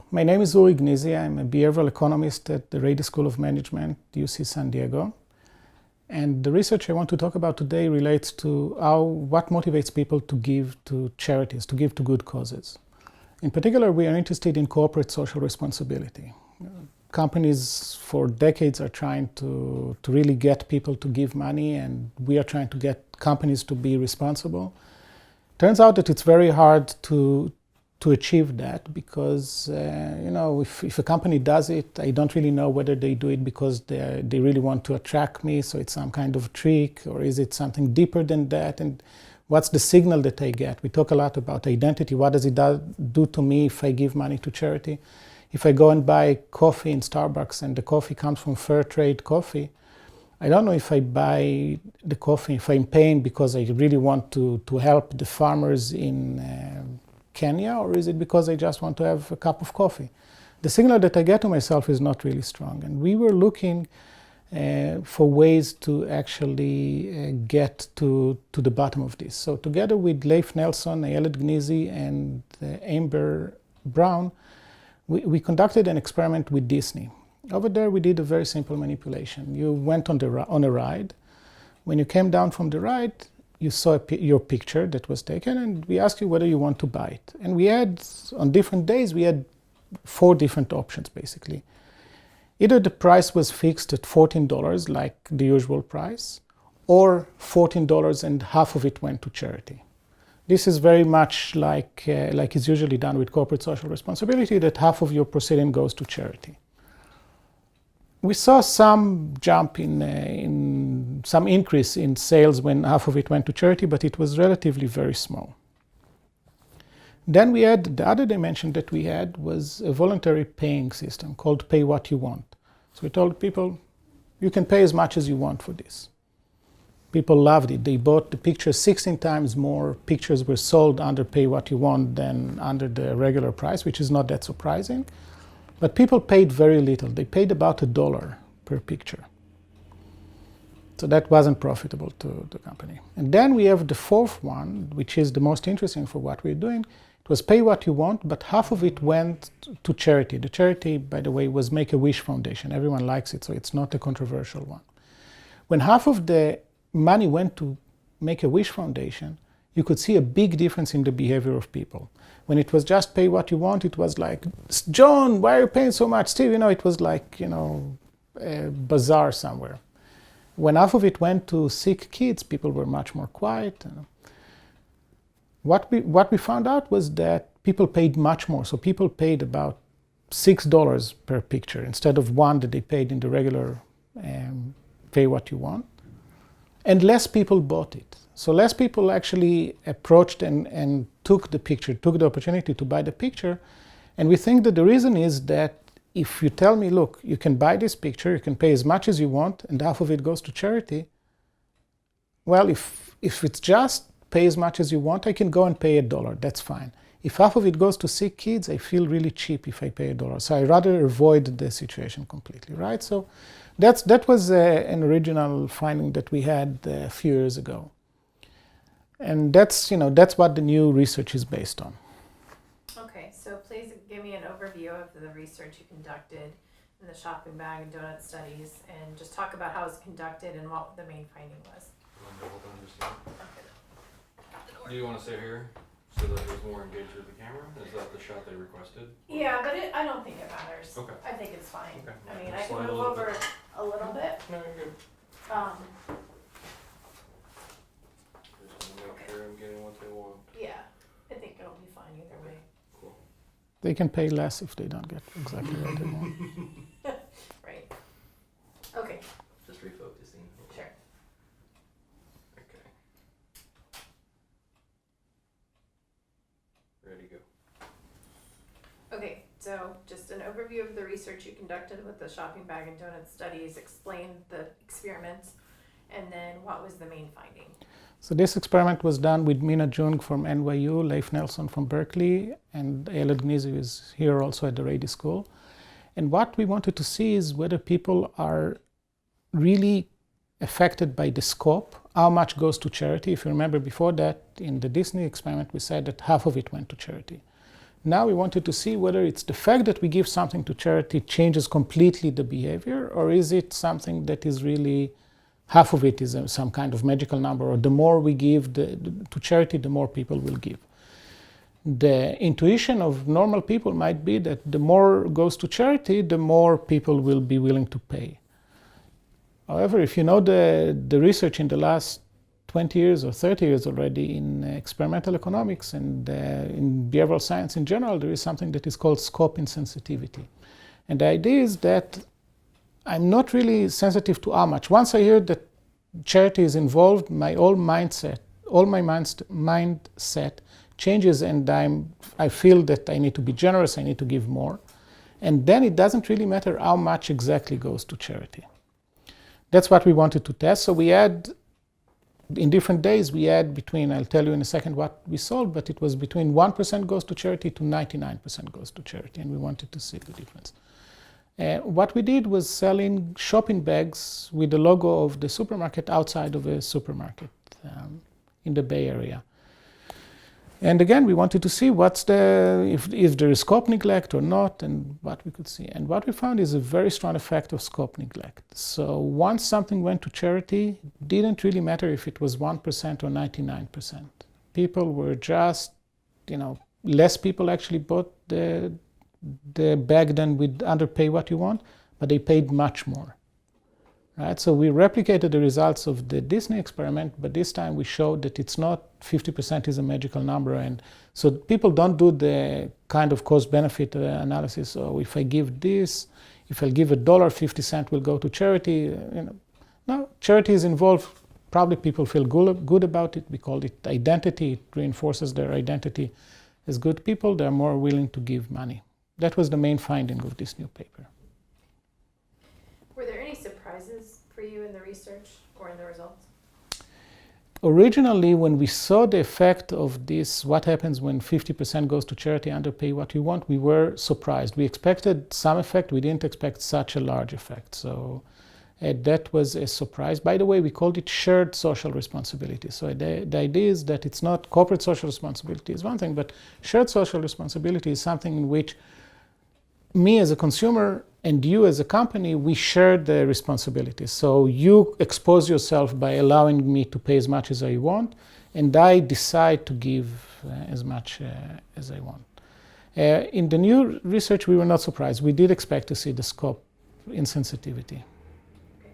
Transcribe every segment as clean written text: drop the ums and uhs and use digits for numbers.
My name is Uri Gneezy. I'm a behavioral economist at the Rady School of Management, UC San Diego. And the research I want to talk about today relates to what motivates people to give to charities, to give to good causes. In particular, we are interested in corporate social responsibility. Companies for decades are trying to really get people to give money, and we are trying to get companies to be responsible. Turns out that it's very hard to achieve that because, if a company does it, I don't really know whether they do it because they really want to attract me, so it's some kind of trick, or is it something deeper than that, and what's the signal that I get? We talk a lot about identity. What does it do to me if I give money to charity? If I go and buy coffee in Starbucks and the coffee comes from fair trade coffee, I don't know if I buy the coffee, if I'm paying because I really want to help the farmers in Kenya, or is it because I just want to have a cup of coffee? The signal that I get to myself is not really strong. And we were looking for ways to actually get to the bottom of this. So together with Leif Nelson, Uri Gneezy, and Amber Brown, we conducted an experiment with Disney. Over there, we did a very simple manipulation. You went on a ride. When you came down from the ride, you saw your picture that was taken, and we asked you whether you want to buy it. And we had, on different days, we had 4 different options, basically. Either the price was fixed at $14, like the usual price, or $14 and half of it went to charity. This is very much like it's usually done with corporate social responsibility, that half of your proceeding goes to charity. We saw some jump in some increase in sales when half of it went to charity, but it was relatively very small. Then we had the other dimension that we had was a voluntary paying system called Pay What You Want. So we told people, you can pay as much as you want for this. People loved it. They bought the pictures 16 times more pictures were sold under Pay What You Want than under the regular price, which is not that surprising. But people paid very little. They paid about $1 per picture. So that wasn't profitable to the company. And then we have the fourth one, which is the most interesting for what we're doing. It was Pay What You Want, but half of it went to charity. The charity, by the way, was Make-A-Wish Foundation. Everyone likes it, so it's not a controversial one. When half of the money went to Make-A-Wish Foundation, you could see a big difference in the behavior of people. When it was just Pay What You Want, it was like, John, why are you paying so much? Steve, it was like, a bazaar somewhere. When half of it went to sick kids, people were much more quiet. What we found out was that people paid much more. So people paid about $6 per picture instead of $1 that they paid in the regular Pay What You Want. And less people bought it. So less people actually approached and took the picture, took the opportunity to buy the picture. And we think that the reason is that if you tell me, look, you can buy this picture, you can pay as much as you want, and half of it goes to charity, well, if it's just pay as much as you want, I can go and pay $1. That's fine. If half of it goes to sick kids, I feel really cheap if I pay $1. So I rather avoid the situation completely, right? So that was an original finding that we had a few years ago. And that's what the new research is based on. Okay, so please give me an overview of the research you conducted in the shopping bag and donut studies, and just talk about how it was conducted and what the main finding was. Do you want to sit here so that it's more engaged with the camera? Is that the shot they requested? Yeah, but I don't think it matters. Okay. I think it's fine. Okay. I mean, I Slide can a move little over bit. a little bit. No, you're good. Just want to make sure I'm getting what they want. Yeah, I think it'll be fine either way. Cool. They can pay less if they don't get exactly what they want. Right. Okay, Just refocusing. sure. Okay. Ready to go. Okay, so just an overview of the research you conducted with the shopping bag and donut studies, explain the experiments, and then what was the main finding? So this experiment was done with Mina Jung from NYU, Leif Nelson from Berkeley, and Uri Gneezy is here also at the Rady School. And what we wanted to see is whether people are really affected by the scope, how much goes to charity. If you remember before that, in the Disney experiment, we said that half of it went to charity. Now we wanted to see whether it's the fact that we give something to charity changes completely the behavior, or is it something that is really half of it is some kind of magical number, or the more we give to charity, the more people will give. The intuition of normal people might be that the more goes to charity, the more people will be willing to pay. However, if you know the research in the last 20 years or 30 years already in experimental economics and in behavioral science in general, there is something that is called scope insensitivity. And the idea is that I'm not really sensitive to how much. Once I hear that charity is involved, my whole mindset changes, and I feel that I need to be generous, I need to give more. And then it doesn't really matter how much exactly goes to charity. That's what we wanted to test. So we had, in different days, we had between, I'll tell you in a second what we solved, but it was between 1% goes to charity to 99% goes to charity, and we wanted to see the difference. What we did was selling shopping bags with the logo of the supermarket outside of a supermarket in the Bay Area. And again, we wanted to see if there is scope neglect or not, and what we could see. And what we found is a very strong effect of scope neglect. So once something went to charity, it didn't really matter if it was 1% or 99%. People were just, less people actually bought the bag than with underpay what you want, but they paid much more. Right? So we replicated the results of the Disney experiment, but this time we showed that it's not 50% is a magical number. And so people don't do the kind of cost-benefit analysis. So if I give this, if I give $1.50 will go to charity. No, charity is involved. Probably people feel good about it. We call it identity. It reinforces their identity as good people. They're more willing to give money. That was the main finding of this new paper. Were there any surprises for you in the research or in the results? Originally, when we saw the effect of this, what happens when 50% goes to charity, underpay what you want, we were surprised. We expected some effect. We didn't expect such a large effect. So that was a surprise. By the way, we called it shared social responsibility. So the idea is that it's not corporate social responsibility is one thing, but shared social responsibility is something in which me as a consumer and you as a company, we share the responsibilities. So you expose yourself by allowing me to pay as much as I want, and I decide to give as much as I want. In the new research, we were not surprised. We did expect to see the scope insensitivity. Okay.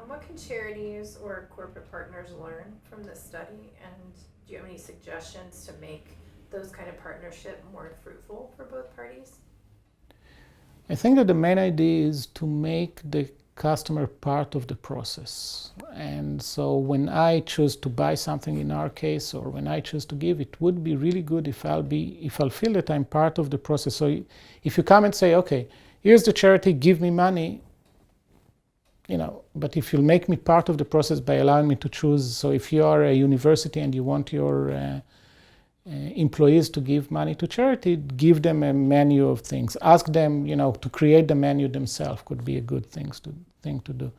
What can charities or corporate partners learn from this study? And do you have any suggestions to make those kind of partnership more fruitful for both parties? I think that the main idea is to make the customer part of the process. And so when I choose to buy something in our case, or when I choose to give, it would be really good if I'll feel that I'm part of the process. So if you come and say, okay, here's the charity, give me money, but if you'll make me part of the process by allowing me to choose. So if you are a university and you want your employees to give money to charity, give them a menu of things. Ask them, to create the menu themselves could be a good thing to do.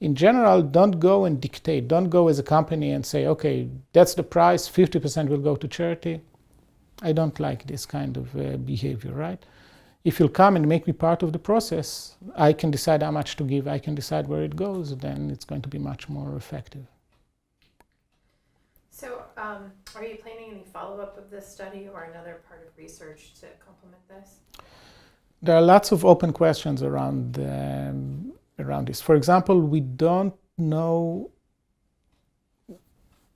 In general, don't go and dictate. Don't go as a company and say, okay, that's the price, 50% will go to charity. I don't like this kind of behavior, right? If you'll come and make me part of the process, I can decide how much to give, I can decide where it goes, then it's going to be much more effective. So are you planning any follow-up of this study or another part of research to complement this? There are lots of open questions around this. For example, we don't know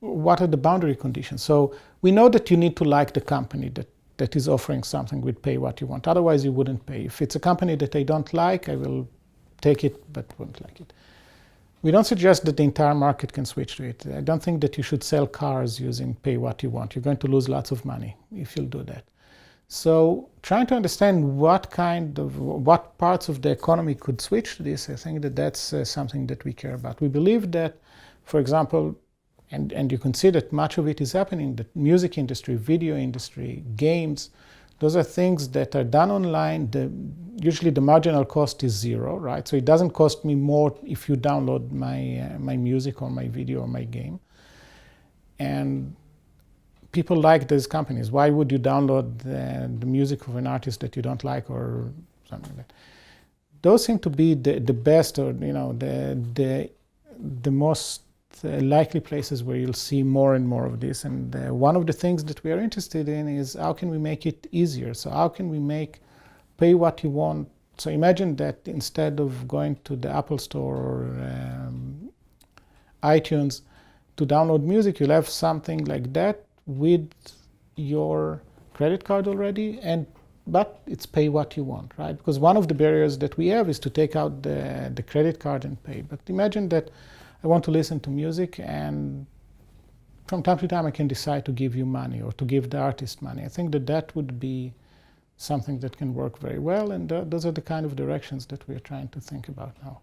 what are the boundary conditions. So we know that you need to like the company that is offering something with pay what you want. Otherwise, you wouldn't pay. If it's a company that I don't like, I will take it but won't like it. We don't suggest that the entire market can switch to it. I don't think that you should sell cars using pay what you want. You're going to lose lots of money if you'll do that. So trying to understand what parts of the economy could switch to this, I think that that's something that we care about. We believe that, for example, and you can see that much of it is happening, the music industry, video industry, games, those are things that are done online. Usually the marginal cost is zero, right? So it doesn't cost me more if you download my music or my video or my game. And people like these companies. Why would you download the music of an artist that you don't like or something like that? Those seem to be the best, or the most likely places where you'll see more and more of this. And one of the things that we are interested in is how can we make it easier? So how can we make pay what you want? So imagine that instead of going to the Apple Store or iTunes to download music, you'll have something like that with your credit card already, but it's pay what you want, right? Because one of the barriers that we have is to take out the credit card and pay. But imagine that I want to listen to music, and from time to time I can decide to give you money or to give the artist money. I think that would be something that can work very well, and those are the kind of directions that we're trying to think about now.